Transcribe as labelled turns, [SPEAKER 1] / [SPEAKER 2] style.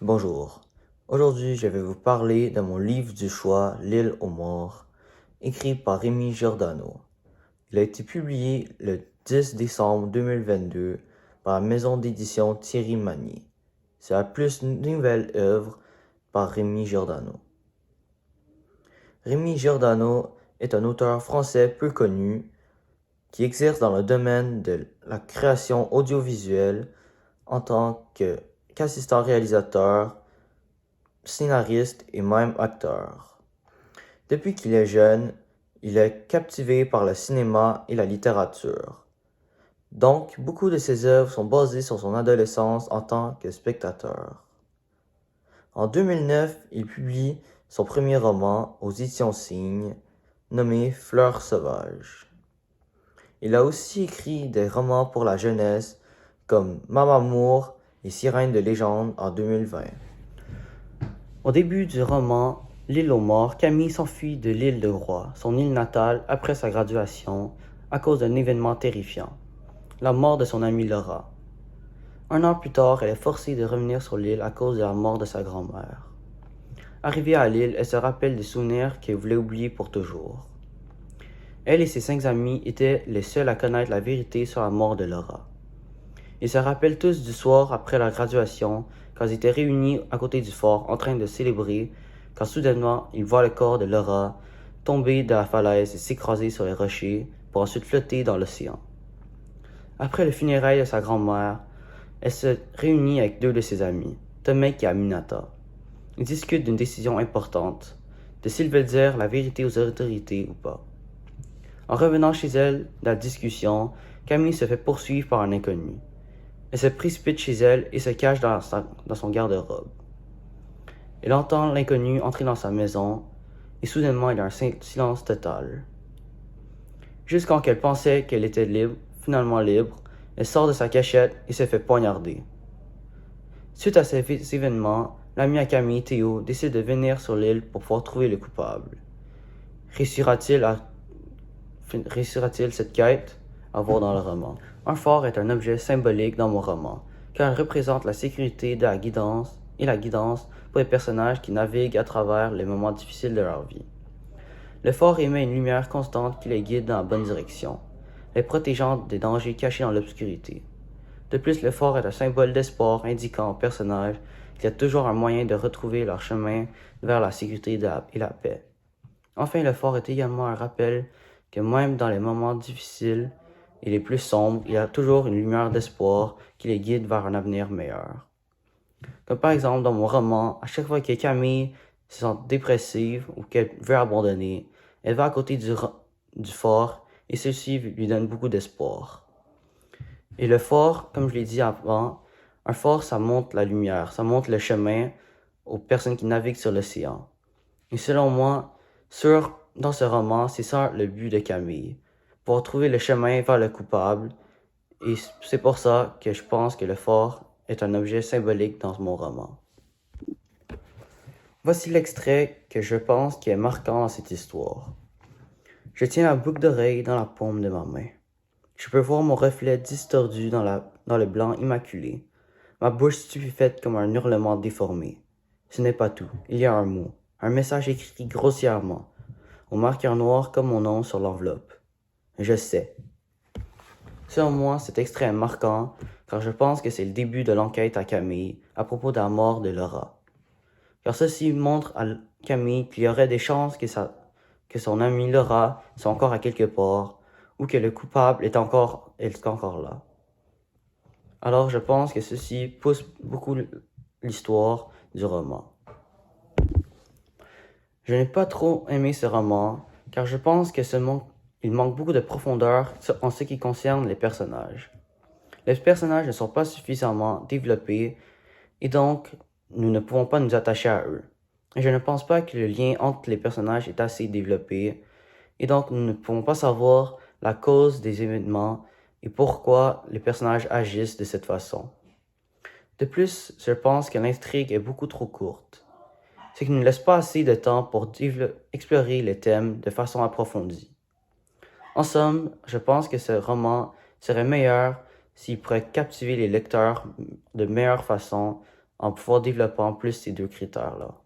[SPEAKER 1] Bonjour. Aujourd'hui, je vais vous parler de mon livre du choix, L'île aux morts, écrit par Rémi Giordano. Il a été publié le 10 décembre 2022 par la maison d'édition Thierry Magnier. C'est la plus nouvelle œuvre par Rémi Giordano. Rémi Giordano est un auteur français peu connu qui exerce dans le domaine de la création audiovisuelle en tant qu'assistant réalisateur, scénariste et même acteur. Depuis qu'il est jeune, il est captivé par le cinéma et la littérature. Donc, beaucoup de ses œuvres sont basées sur son adolescence en tant que spectateur. En 2009, il publie son premier roman aux éditions Cygne, nommé Fleurs sauvages. Il a aussi écrit des romans pour la jeunesse comme Mamamour et Sirène de légende en 2020. Au début du roman L'île aux morts, Camille s'enfuit de l'île de Groix, son île natale, après sa graduation, à cause d'un événement terrifiant, la mort de son amie Laura. Un an plus tard, elle est forcée de revenir sur l'île à cause de la mort de sa grand-mère. Arrivée à l'île, elle se rappelle des souvenirs qu'elle voulait oublier pour toujours. Elle et ses 5 amis étaient les seuls à connaître la vérité sur la mort de Laura. Ils se rappellent tous du soir après la graduation, quand ils étaient réunis à côté du fort en train de célébrer, quand soudainement ils voient le corps de Laura tomber de la falaise et s'écraser sur les rochers pour ensuite flotter dans l'océan. Après le funérail de sa grand-mère, elle se réunit avec 2 de ses amis, Tomek et Aminata. Ils discutent d'une décision importante, de s'ils veulent dire la vérité aux autorités ou pas. En revenant chez elle de la discussion, Camille se fait poursuivre par un inconnu. Elle se précipite chez elle et se cache dans son garde-robe. Elle entend l'inconnu entrer dans sa maison et soudainement il y a un silence total. Jusqu'à qu'elle pensait qu'elle était finalement libre, elle sort de sa cachette et se fait poignarder. Suite à ces événements, l'ami à Camille, Théo, décide de venir sur l'île pour pouvoir trouver le coupable. Réussira-t-il cette quête? À voir dans le roman. Un phare est un objet symbolique dans mon roman, car il représente la sécurité de la guidance pour les personnages qui naviguent à travers les moments difficiles de leur vie. Le phare émet une lumière constante qui les guide dans la bonne direction, les protégeant des dangers cachés dans l'obscurité. De plus, le phare est un symbole d'espoir indiquant aux personnages qu'il y a toujours un moyen de retrouver leur chemin vers la sécurité et la paix. Enfin, le phare est également un rappel que même dans les moments difficiles et les plus sombres, il y a toujours une lumière d'espoir qui les guide vers un avenir meilleur. Comme par exemple dans mon roman, à chaque fois que Camille se sent dépressive ou qu'elle veut abandonner, elle va à côté du phare et ceci lui donne beaucoup d'espoir. Et le phare, comme je l'ai dit avant, un phare ça montre la lumière, ça montre le chemin aux personnes qui naviguent sur l'océan. Et selon moi, dans ce roman, c'est ça le but de Camille, pour trouver le chemin vers le coupable, et c'est pour ça que je pense que le phare est un objet symbolique dans mon roman. Voici l'extrait que je pense qui est marquant dans cette histoire. Je tiens la boucle d'oreille dans la paume de ma main. Je peux voir mon reflet distordu dans le blanc immaculé, ma bouche stupéfaite comme un hurlement déformé. Ce n'est pas tout, il y a un mot, un message écrit grossièrement, au marqueur noir comme mon nom sur l'enveloppe. Je sais. Selon moi, cet extrait est marquant, car je pense que c'est le début de l'enquête à Camille à propos de la mort de Laura. Car ceci montre à Camille qu'il y aurait des chances que son amie Laura soit encore à quelque part, ou que le coupable est encore là. Alors je pense que ceci pousse beaucoup l'histoire du roman. Je n'ai pas trop aimé ce roman, car je pense que il manque beaucoup de profondeur en ce qui concerne les personnages. Les personnages ne sont pas suffisamment développés, et donc nous ne pouvons pas nous attacher à eux. Et je ne pense pas que le lien entre les personnages est assez développé, et donc nous ne pouvons pas savoir la cause des événements et pourquoi les personnages agissent de cette façon. De plus, je pense que l'intrigue est beaucoup trop courte. C'est qu'il ne laisse pas assez de temps pour explorer les thèmes de façon approfondie. En somme, je pense que ce roman serait meilleur s'il pourrait captiver les lecteurs de meilleure façon en pouvoir développer en plus ces deux critères-là.